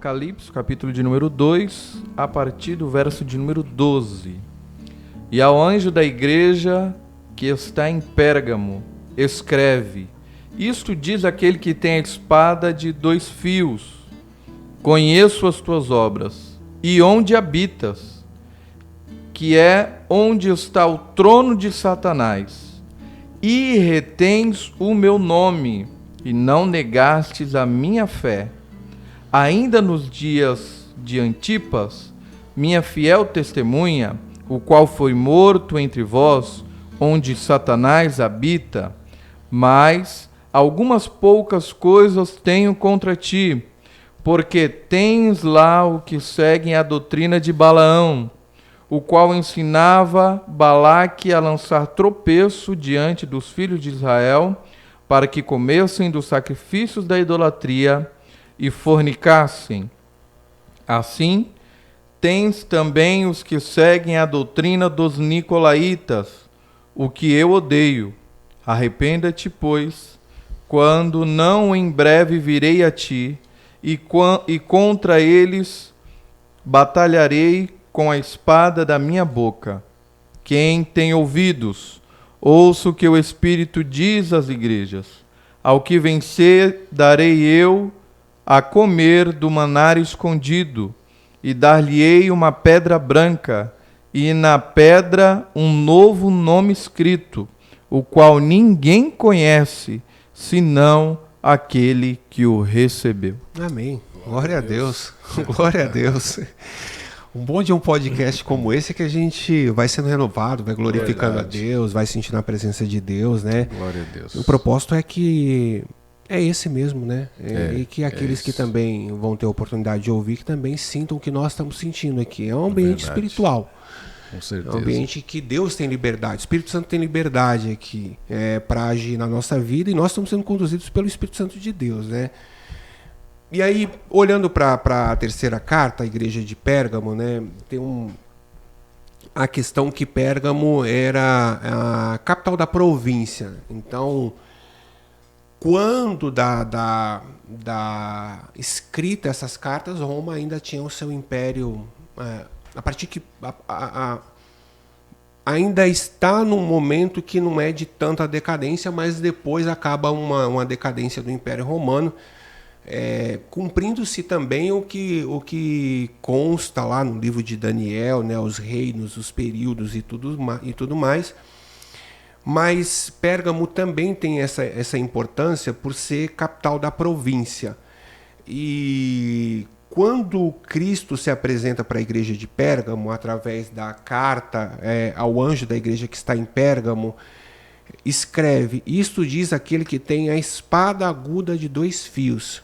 Apocalipse, capítulo de número 2, a partir do verso de número 12. E ao anjo da igreja que está em Pérgamo, escreve: Isto diz aquele que tem a espada de 2 fios. Conheço as tuas obras, e onde habitas, que é onde está o trono de Satanás, e retens o meu nome, e não negastes a minha fé. Ainda nos dias de Antipas, minha fiel testemunha, o qual foi morto entre vós, onde Satanás habita, mas algumas poucas coisas tenho contra ti, porque tens lá o que seguem a doutrina de Balaão, o qual ensinava Balaque a lançar tropeço diante dos filhos de Israel, para que comessem dos sacrifícios da idolatria e fornicassem. Assim, tens também os que seguem a doutrina dos nicolaítas, o que eu odeio. Arrependa-te, pois, quando não em breve virei a ti, e contra eles batalharei com a espada da minha boca. Quem tem ouvidos, ouça o que o Espírito diz às igrejas. Ao que vencer, darei eu a comer do maná escondido, e dar-lhe-ei uma pedra branca, e na pedra um novo nome escrito, o qual ninguém conhece, senão aquele que o recebeu. Amém. Glória a Deus. Glória a Deus. O bom de um podcast como esse é que a gente vai sendo renovado, vai glorificando a Deus, vai sentindo a presença de Deus, né? Glória a Deus. O propósito é que é esse mesmo, né? E que aqueles que também vão ter a oportunidade de ouvir, que também sintam o que nós estamos sentindo aqui. É um ambiente espiritual. Com certeza. É um ambiente que Deus tem liberdade, o Espírito Santo tem liberdade aqui para agir na nossa vida, e nós estamos sendo conduzidos pelo Espírito Santo de Deus, né? E aí, olhando para a terceira carta, a igreja de Pérgamo, né, tem a questão que Pérgamo era a capital da província. Então, quando da escrita essas cartas, Roma ainda tinha o seu império, a partir que ainda está num momento que não é de tanta decadência, mas depois acaba uma decadência do Império Romano, cumprindo-se também o que consta lá no livro de Daniel, né, os reinos, os períodos e tudo mais. Mas Pérgamo também tem essa importância por ser capital da província. E quando Cristo se apresenta para a igreja de Pérgamo, através da carta ao anjo da igreja que está em Pérgamo, escreve: Isto diz aquele que tem a espada aguda de 2 fios.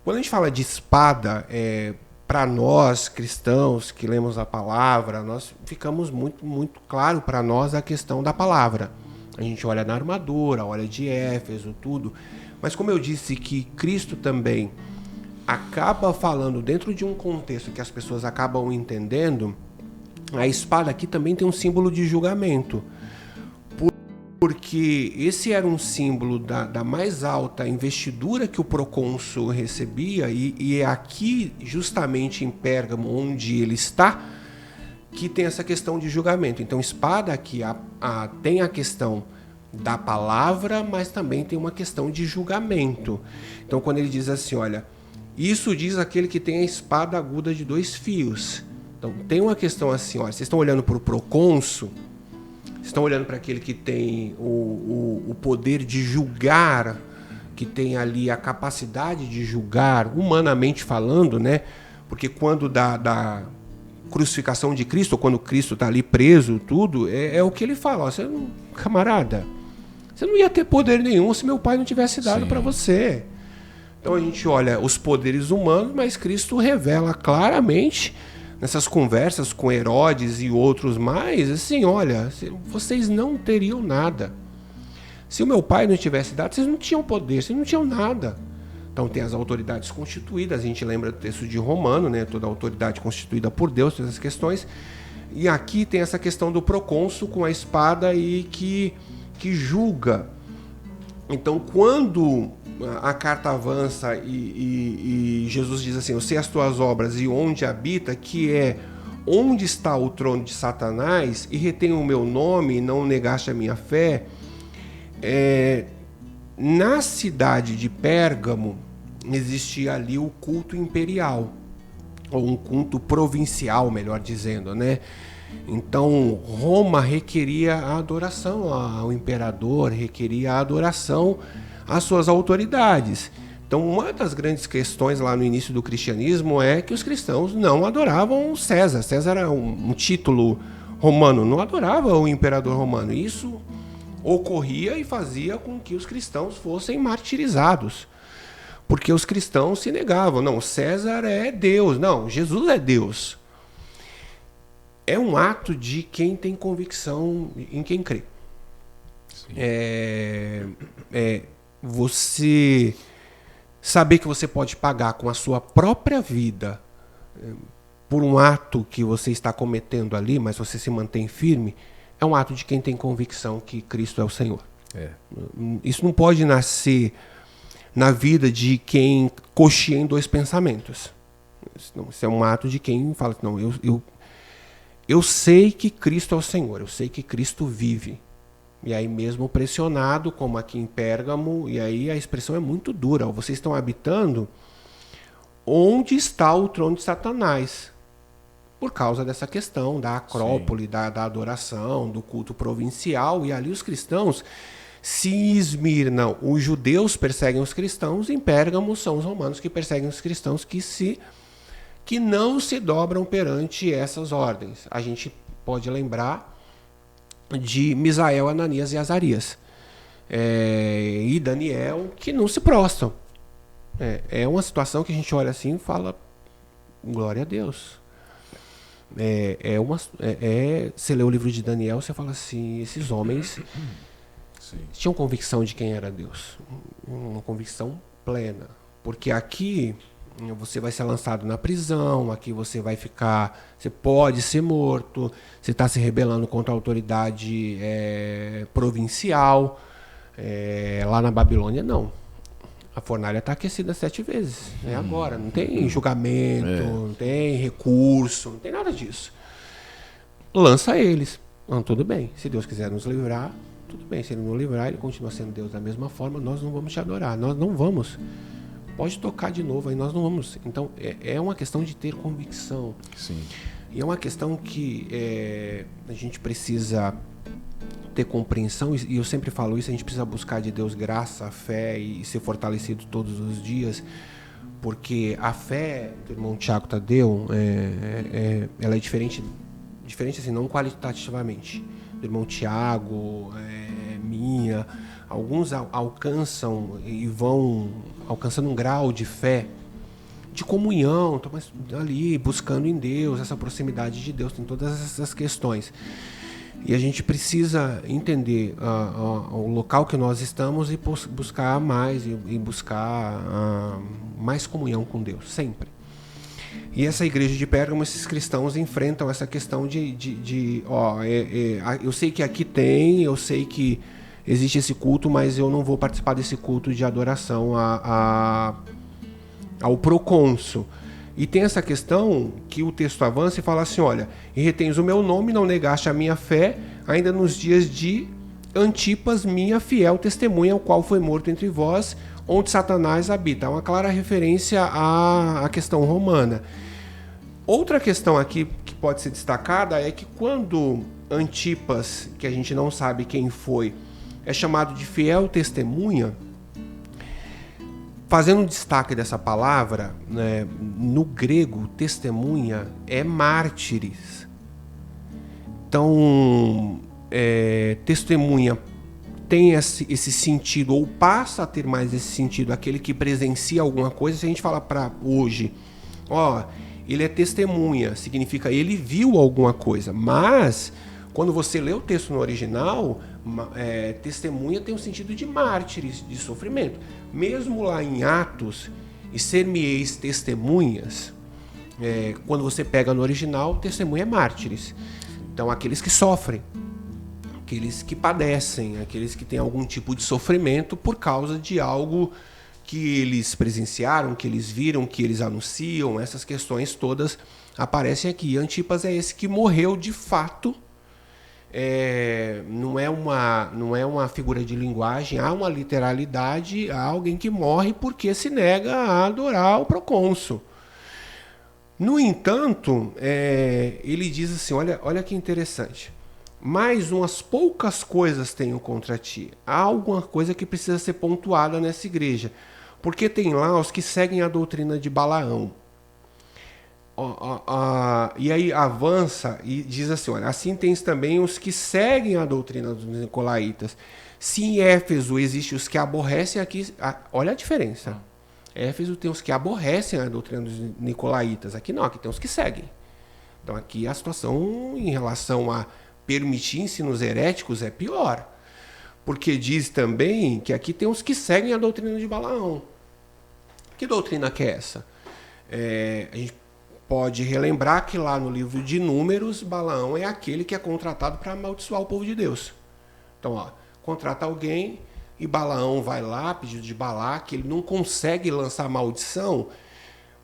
Quando a gente fala de espada, para nós cristãos que lemos a palavra, nós ficamos muito claro para nós a questão da palavra. A gente olha na armadura, olha de Éfeso, tudo. Mas como eu disse que Cristo também acaba falando dentro de um contexto que as pessoas acabam entendendo, a espada aqui também tem um símbolo de julgamento. Porque esse era um símbolo da mais alta investidura que o procônsul recebia, e é aqui, justamente em Pérgamo, onde ele está, que tem essa questão de julgamento. Então, espada aqui tem a questão da palavra, mas também tem uma questão de julgamento. Então, quando ele diz assim, olha, isso diz aquele que tem a espada aguda de 2 fios. Então, tem uma questão assim, olha, vocês estão olhando para o procônsul, estão olhando para aquele que tem o poder de julgar, que tem ali a capacidade de julgar, humanamente falando, né? Porque quando da crucificação de Cristo, ou quando Cristo está ali preso, tudo, é o que ele fala: ó, camarada, você não ia ter poder nenhum se meu pai não tivesse dado para você. Então a gente olha os poderes humanos, mas Cristo revela claramente nessas conversas com Herodes e outros mais, assim, olha, vocês não teriam nada. Se o meu pai não tivesse dado, vocês não tinham poder, vocês não tinham nada. Então tem as autoridades constituídas, a gente lembra do texto de Romano, né, toda a autoridade constituída por Deus, todas as questões. E aqui tem essa questão do procônsul com a espada e que julga. Então quando a carta avança e Jesus diz assim: eu sei as tuas obras e onde habita, que é onde está o trono de Satanás, e retém o meu nome e não negaste a minha fé. Na cidade de Pérgamo existia ali o culto imperial, ou um culto provincial, melhor dizendo, né? Então Roma requeria a adoração ao imperador, requeria a adoração às suas autoridades. Então uma das grandes questões lá no início do cristianismo é que os cristãos não adoravam César. César era um título romano, não adorava o imperador romano. Isso ocorria e fazia com que os cristãos fossem martirizados, porque os cristãos se negavam. Não, César é Deus. Não, Jesus é Deus. É um ato de quem tem convicção em quem crê. Você saber que você pode pagar com a sua própria vida por um ato que você está cometendo ali, mas você se mantém firme, é um ato de quem tem convicção que Cristo é o Senhor. Isso não pode nascer na vida de quem coxia em dois pensamentos. Isso é um ato de quem fala: não, eu sei que Cristo é o Senhor, eu sei que Cristo vive. E aí mesmo pressionado, como aqui em Pérgamo, e aí a expressão é muito dura: vocês estão habitando onde está o trono de Satanás. Por causa dessa questão da acrópole, da adoração, do culto provincial. E ali os cristãos, se em Esmirna os judeus perseguem os cristãos, em Pérgamo são os romanos que perseguem os cristãos que não se dobram perante essas ordens. A gente pode lembrar de Misael, Ananias e Azarias, e Daniel, que não se prostram. É uma situação que a gente olha assim e fala: glória a Deus. Você lê o livro de Daniel, você fala assim: esses homens tinham convicção de quem era Deus, uma convicção plena, porque aqui você vai ser lançado na prisão, aqui você pode ser morto, você está se rebelando contra a autoridade provincial. Lá na Babilônia não, a fornalha está aquecida 7 vezes, agora, não tem julgamento, não tem recurso, não tem nada disso. Lança eles, tudo bem, se Deus quiser nos livrar, tudo bem, se Ele não livrar, Ele continua sendo Deus da mesma forma, nós não vamos te adorar, nós não vamos. Pode tocar de novo, aí nós não vamos. Então, é uma questão de ter convicção. Sim. E é uma questão que a gente precisa ter compreensão, e eu sempre falo isso: a gente precisa buscar de Deus graça, fé e ser fortalecido todos os dias, porque a fé do irmão Tiago Tadeu, ela é diferente assim, não qualitativamente, do irmão Tiago, minha. Alguns alcançam e vão alcançando um grau de fé, de comunhão, ali buscando em Deus, essa proximidade de Deus, tem todas essas questões. E a gente precisa entender o local que nós estamos e buscar mais, e buscar mais comunhão com Deus, sempre. E essa igreja de Pérgamo, esses cristãos enfrentam essa questão eu sei que aqui tem, eu sei que existe esse culto, mas eu não vou participar desse culto de adoração ao procônsul. E tem essa questão que o texto avança e fala assim: olha, e retens o meu nome, não negaste a minha fé, ainda nos dias de Antipas, minha fiel testemunha, o qual foi morto entre vós, onde Satanás habita. É uma clara referência à questão romana. Outra questão aqui que pode ser destacada é que quando Antipas, que a gente não sabe quem foi, é chamado de fiel testemunha, fazendo um destaque dessa palavra, né, no grego, testemunha é mártires. Então, testemunha tem esse sentido, ou passa a ter mais esse sentido, aquele que presencia alguma coisa. Se a gente falar para hoje, ele é testemunha, significa ele viu alguma coisa, mas quando você lê o texto no original, testemunha tem um sentido de mártires, de sofrimento. Mesmo lá em Atos, e ser-me-eis testemunhas, quando você pega no original, testemunha é mártires. Então, aqueles que sofrem, aqueles que padecem, aqueles que têm algum tipo de sofrimento por causa de algo que eles presenciaram, que eles viram, que eles anunciam, essas questões todas aparecem aqui. Antipas é esse que morreu de fato. Não é uma figura de linguagem, há uma literalidade, há alguém que morre porque se nega a adorar o procônsul. No entanto, ele diz assim, olha que interessante, mais umas poucas coisas tenho contra ti. Há alguma coisa que precisa ser pontuada nessa igreja, porque tem lá os que seguem a doutrina de Balaão. E aí avança e diz assim, olha, assim tens também os que seguem a doutrina dos nicolaítas. Se em Éfeso existem os que aborrecem, aqui, olha a diferença. Éfeso tem os que aborrecem a doutrina dos nicolaítas, aqui não, aqui tem os que seguem. Então aqui a situação em relação a permitir ensinos heréticos é pior, porque diz também que aqui tem os que seguem a doutrina de Balaão. Que doutrina que é essa? A gente pode relembrar que lá no livro de Números, Balaão é aquele que é contratado para amaldiçoar o povo de Deus. Então, contrata alguém e Balaão vai lá, pedido de Balaque, ele não consegue lançar maldição,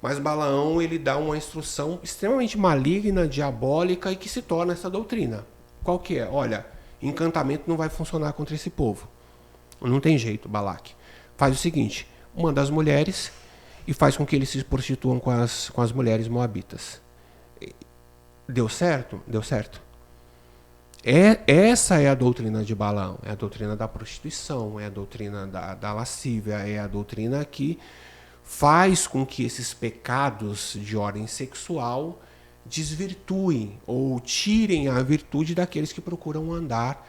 mas Balaão ele dá uma instrução extremamente maligna, diabólica e que se torna essa doutrina. Qual que é? Olha, encantamento não vai funcionar contra esse povo. Não tem jeito, Balaque. Faz o seguinte, manda as mulheres e faz com que eles se prostituam com as mulheres moabitas. Deu certo? Deu certo. Essa é a doutrina de Balaão, é a doutrina da prostituição, é a doutrina da lascívia, é a doutrina que faz com que esses pecados de ordem sexual desvirtuem ou tirem a virtude daqueles que procuram andar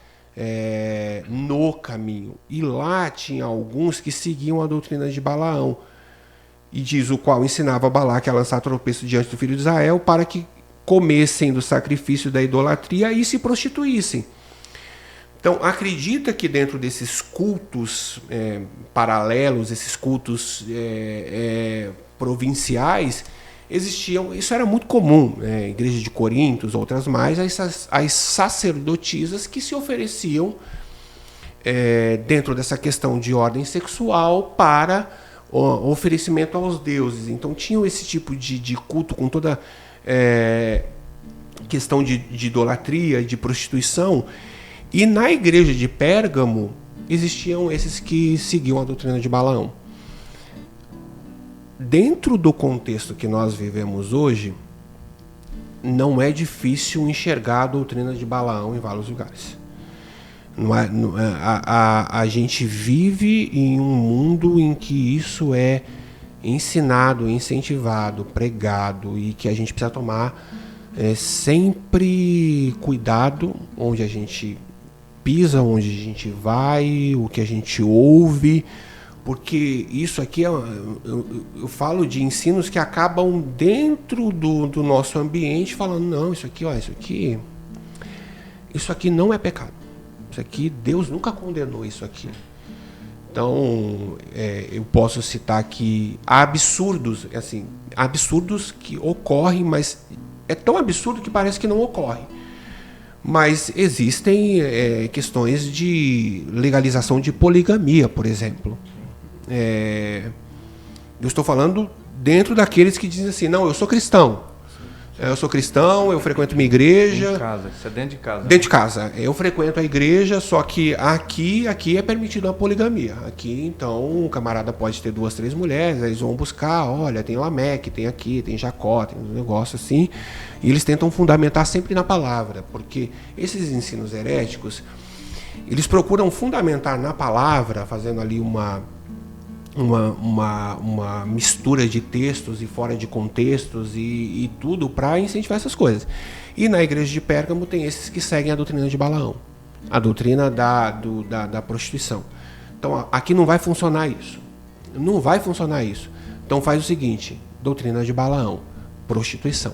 no caminho. E lá tinha alguns que seguiam a doutrina de Balaão, e diz o qual ensinava Balaque a lançar tropeço diante do filho de Israel para que comessem do sacrifício da idolatria e se prostituíssem. Então, acredita que dentro desses cultos paralelos, esses cultos provinciais, existiam, isso era muito comum, igreja de Corinto, outras mais, as sacerdotisas que se ofereciam dentro dessa questão de ordem sexual para o oferecimento aos deuses. Então tinham esse tipo de culto com toda questão de idolatria, de prostituição. E na igreja de Pérgamo existiam esses que seguiam a doutrina de Balaão. Dentro do contexto que nós vivemos hoje, não é difícil enxergar a doutrina de Balaão em vários lugares. A gente vive em um mundo em que isso é ensinado, incentivado, pregado, e que a gente precisa tomar sempre cuidado onde a gente pisa, onde a gente vai, o que a gente ouve, porque isso aqui eu falo de ensinos que acabam dentro do nosso ambiente falando, não, isso aqui não é pecado. Isso aqui, Deus nunca condenou isso aqui. Então, eu posso citar aqui absurdos que ocorrem, mas é tão absurdo que parece que não ocorre. Mas existem questões de legalização de poligamia, por exemplo. Eu estou falando dentro daqueles que dizem assim, não, eu sou cristão. Eu frequento minha igreja. Em casa, isso é dentro de casa. Dentro de casa. Eu frequento a igreja, só que aqui é permitido a poligamia. Aqui, então, o camarada pode ter 2, 3 mulheres, eles vão buscar, olha, tem Lameque, tem aqui, tem Jacó, tem um negócio assim. E eles tentam fundamentar sempre na palavra, porque esses ensinos heréticos, eles procuram fundamentar na palavra, fazendo ali uma mistura de textos e fora de contextos e tudo para incentivar essas coisas. E na igreja de Pérgamo tem esses que seguem a doutrina de Balaão, a doutrina da prostituição. Então aqui não vai funcionar isso. Não vai funcionar isso. Então faz o seguinte, doutrina de Balaão, prostituição.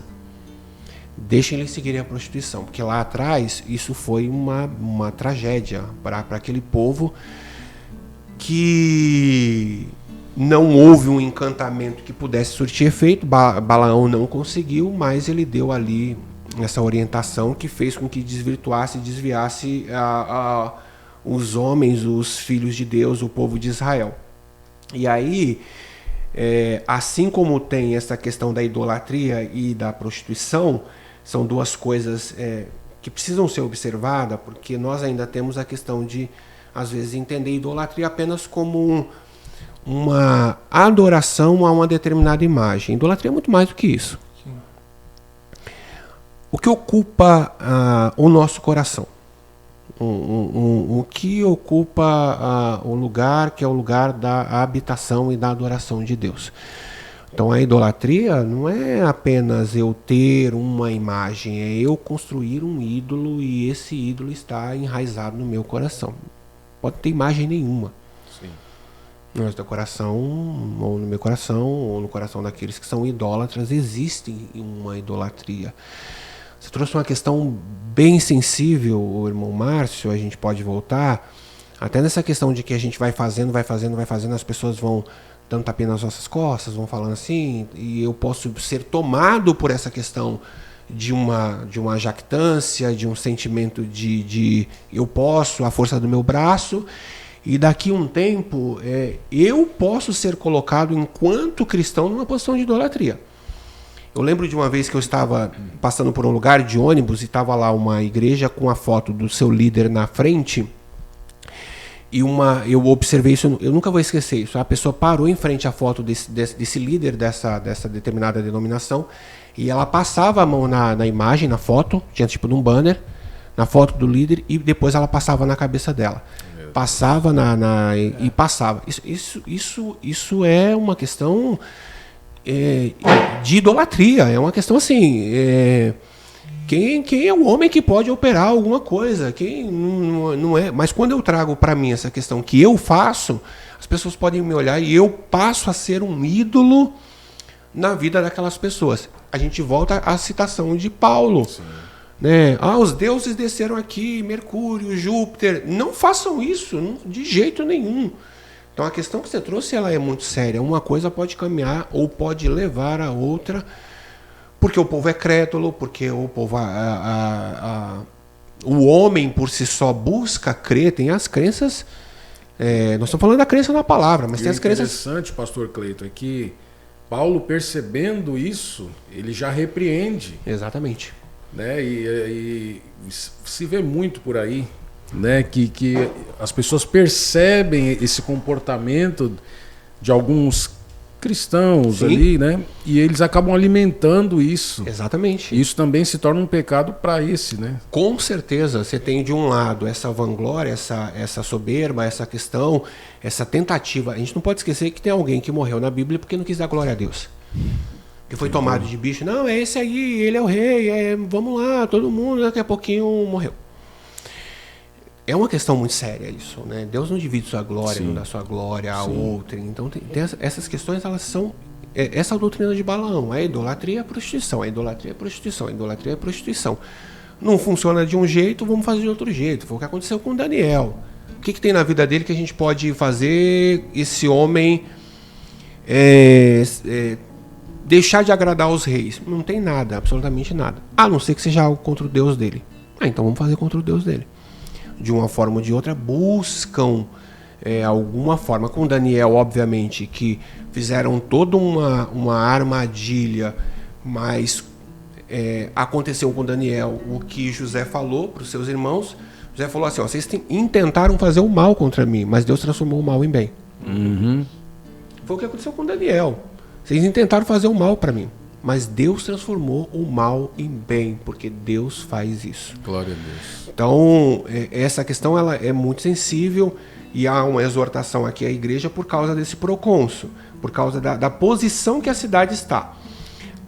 Deixem eles seguirem a prostituição, porque lá atrás isso foi uma tragédia para aquele povo, que não houve um encantamento que pudesse surtir efeito. Balaão não conseguiu, mas ele deu ali essa orientação que fez com que desviasse os homens, os filhos de Deus, o povo de Israel. E aí, assim como tem essa questão da idolatria e da prostituição, são duas coisas que precisam ser observadas, porque nós ainda temos a questão de, às vezes, entender idolatria apenas como uma adoração a uma determinada imagem. Idolatria é muito mais do que isso. Sim. O que ocupa o nosso coração? O que ocupa o lugar que é o lugar da habitação e da adoração de Deus. Então a idolatria não é apenas eu ter uma imagem, é eu construir um ídolo e esse ídolo está enraizado no meu coração. Pode ter imagem nenhuma. Sim. No teu coração, ou no meu coração, ou no coração daqueles que são idólatras, existe uma idolatria. Você trouxe uma questão bem sensível, o irmão Márcio, a gente pode voltar, até nessa questão de que a gente vai fazendo, as pessoas vão dando tapinha nas nossas costas, vão falando assim, e eu posso ser tomado por essa questão de uma jactância, de um sentimento de eu posso, a força do meu braço, e daqui a um tempo eu posso ser colocado enquanto cristão numa posição de idolatria. Eu lembro de uma vez que eu estava passando por um lugar de ônibus e estava lá uma igreja com a foto do seu líder na frente. E eu observei isso, eu nunca vou esquecer isso. A pessoa parou em frente à foto desse líder, dessa determinada denominação, e ela passava a mão na imagem, na foto, tinha tipo de um banner, na foto do líder, e depois ela passava na cabeça dela. Passava e passava. Isso é uma questão de idolatria, é uma questão assim. Quem é o homem que pode operar alguma coisa? Quem não é? Mas quando eu trago para mim essa questão que eu faço, as pessoas podem me olhar e eu passo a ser um ídolo na vida daquelas pessoas. A gente volta à citação de Paulo. Sim. Né? Os deuses desceram aqui, Mercúrio, Júpiter. Não façam isso, de jeito nenhum. Então a questão que você trouxe ela é muito séria. Uma coisa pode caminhar ou pode levar a outra, porque o povo é crédulo, porque o povo o homem por si só busca crer, tem as crenças. Nós estamos falando da crença na palavra, mas tem as crenças. O interessante, pastor Cleiton, é que Paulo, percebendo isso, ele já repreende. Exatamente. Né? E se vê muito por aí, né? Que as pessoas percebem esse comportamento de alguns cristãos. Sim. Ali, né? E eles acabam alimentando isso. Exatamente. E isso também se torna um pecado para esse, né? Com certeza, você tem de um lado essa vanglória, essa soberba, essa questão, essa tentativa. A gente não pode esquecer que tem alguém que morreu na Bíblia porque não quis dar glória a Deus. Que foi tomado de bicho. Não, é esse aí, ele é o rei, vamos lá, todo mundo, daqui a pouquinho morreu. É uma questão muito séria isso, né? Deus não divide sua glória, sim, não dá sua glória a outra. Então tem essas questões, elas são essa doutrina de Balaão. A idolatria é prostituição, a idolatria é prostituição, a idolatria é prostituição. Não funciona de um jeito, vamos fazer de outro jeito. Foi o que aconteceu com Daniel. O que tem na vida dele que a gente pode fazer esse homem deixar de agradar aos reis? Não tem nada, absolutamente nada. A não ser que seja algo contra o Deus dele. Então vamos fazer contra o Deus dele. De uma forma ou de outra, buscam alguma forma. Com Daniel, obviamente, que fizeram toda uma armadilha, mas aconteceu com Daniel o que José falou para os seus irmãos. José falou assim, vocês intentaram fazer o mal contra mim, mas Deus transformou o mal em bem. Uhum. Foi o que aconteceu com Daniel. Vocês intentaram fazer o mal para mim, mas Deus transformou o mal em bem, porque Deus faz isso. Glória a Deus. Então, essa questão ela é muito sensível e há uma exortação aqui à igreja por causa desse procônsul, por causa da posição que a cidade está.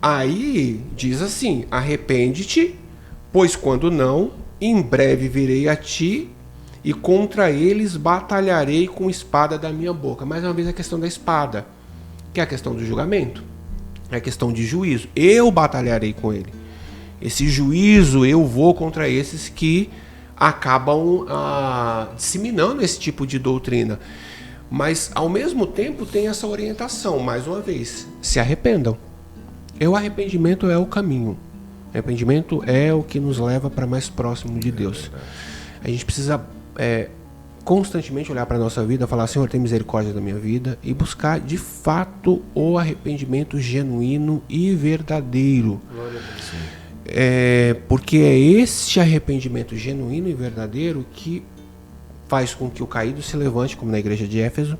Aí, diz assim, arrepende-te, pois quando não, em breve virei a ti e contra eles batalharei com espada da minha boca. Mais uma vez a questão da espada, que é a questão do julgamento. É a questão de juízo. Eu batalharei com ele. Esse juízo eu vou contra esses que acabam disseminando esse tipo de doutrina. Mas, ao mesmo tempo, tem essa orientação. Mais uma vez, se arrependam. O arrependimento é o caminho. O arrependimento é o que nos leva para mais próximo de Deus. A gente precisa constantemente olhar para a nossa vida, falar, Senhor, tem misericórdia da minha vida, e buscar de fato o arrependimento genuíno e verdadeiro. Glória a Deus. Porque é este arrependimento genuíno e verdadeiro que faz com que o caído se levante, como na igreja de Éfeso,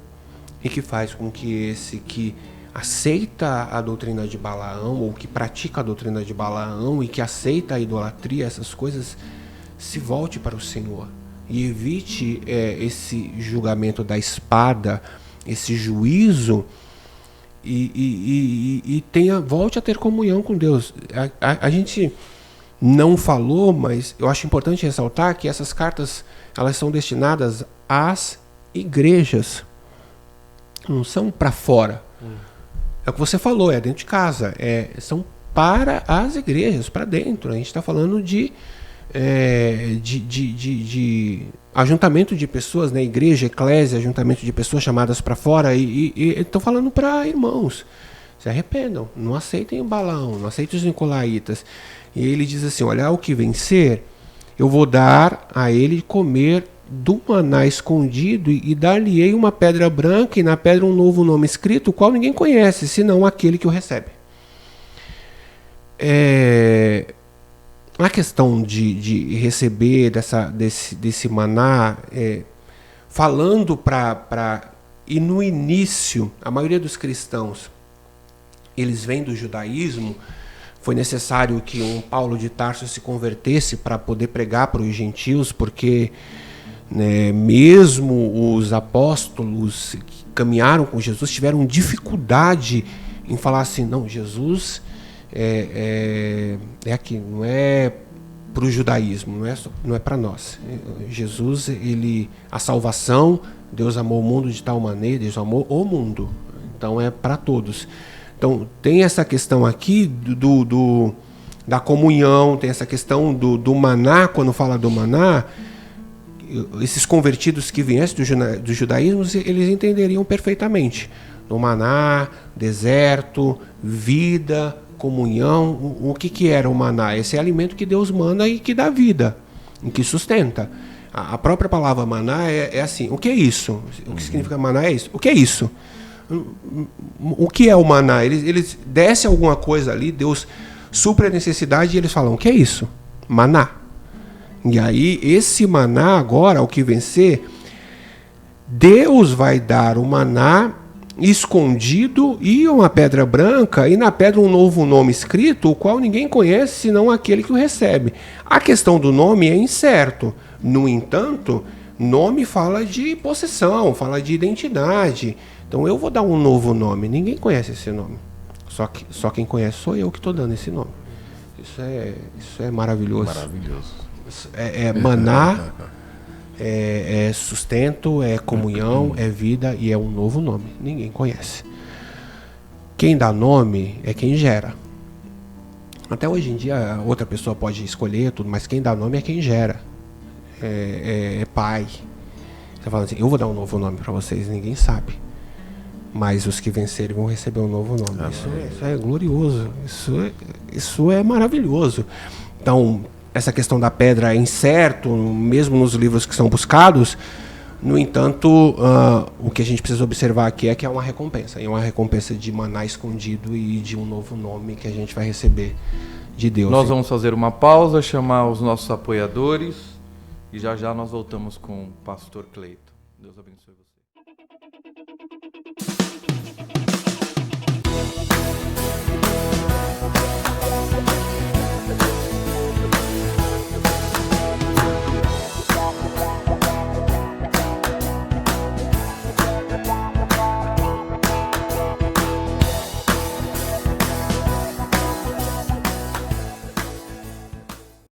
e que faz com que esse que aceita a doutrina de Balaão, ou que pratica a doutrina de Balaão e que aceita a idolatria, essas coisas, se volte para o Senhor e evite esse julgamento da espada, esse juízo, e volte a ter comunhão com Deus. A gente não falou, mas eu acho importante ressaltar que essas cartas, elas são destinadas às igrejas, não são para fora. É o que você falou, é dentro de casa, são para as igrejas, para dentro. A gente está falando de ajuntamento de pessoas, né? Igreja, eclésia, ajuntamento de pessoas chamadas para fora, e estou falando para irmãos, se arrependam, não aceitem o Balaão, não aceitem os nicolaítas. E ele diz assim, olha, ao que vencer, eu vou dar a ele comer do maná escondido, e dar-lhe-ei uma pedra branca, e na pedra um novo nome escrito, o qual ninguém conhece, senão aquele que o recebe. A questão de receber desse maná, falando e no início, a maioria dos cristãos, eles vêm do judaísmo. Foi necessário que um Paulo de Tarso se convertesse para poder pregar para os gentios, porque mesmo os apóstolos que caminharam com Jesus tiveram dificuldade em falar assim, não, Jesus é aqui, não é para o judaísmo, não é para nós. Jesus, a salvação, Deus amou o mundo de tal maneira, Deus amou o mundo, então é para todos. Então tem essa questão aqui da comunhão, tem essa questão do maná. Quando fala do maná, esses convertidos que viessem do judaísmo, eles entenderiam perfeitamente. Do maná, deserto, vida, comunhão. O que era o maná? Esse é alimento que Deus manda e que dá vida, e que sustenta. A própria palavra maná é assim, o que é isso? O que significa maná é isso. O que é isso? O que é o maná? Eles descem alguma coisa ali, Deus supre a necessidade, e eles falam, o que é isso? Maná. E aí, esse maná agora, ao que vencer, Deus vai dar o maná escondido e uma pedra branca, e na pedra um novo nome escrito, o qual ninguém conhece senão aquele que o recebe. A questão do nome é incerto. No entanto, nome fala de possessão, fala de identidade. Então eu vou dar um novo nome. Ninguém conhece esse nome. Só quem conhece sou eu que estou dando esse nome. Isso é maravilhoso. Maravilhoso. Maná, é sustento, é comunhão, é vida, e é um novo nome. Ninguém conhece. Quem dá nome é quem gera. Até hoje em dia outra pessoa pode escolher tudo, mas quem dá nome é quem gera. É pai. Você fala assim, eu vou dar um novo nome para vocês, ninguém sabe. Mas os que vencerem vão receber um novo nome. Isso é glorioso. Isso é maravilhoso. Então, essa questão da pedra é incerto, mesmo nos livros que são buscados. No entanto, o que a gente precisa observar aqui é que é uma recompensa. É uma recompensa de maná escondido e de um novo nome que a gente vai receber de Deus. Nós vamos fazer uma pausa, chamar os nossos apoiadores, e já nós voltamos com o pastor Cleito. Deus abençoe você.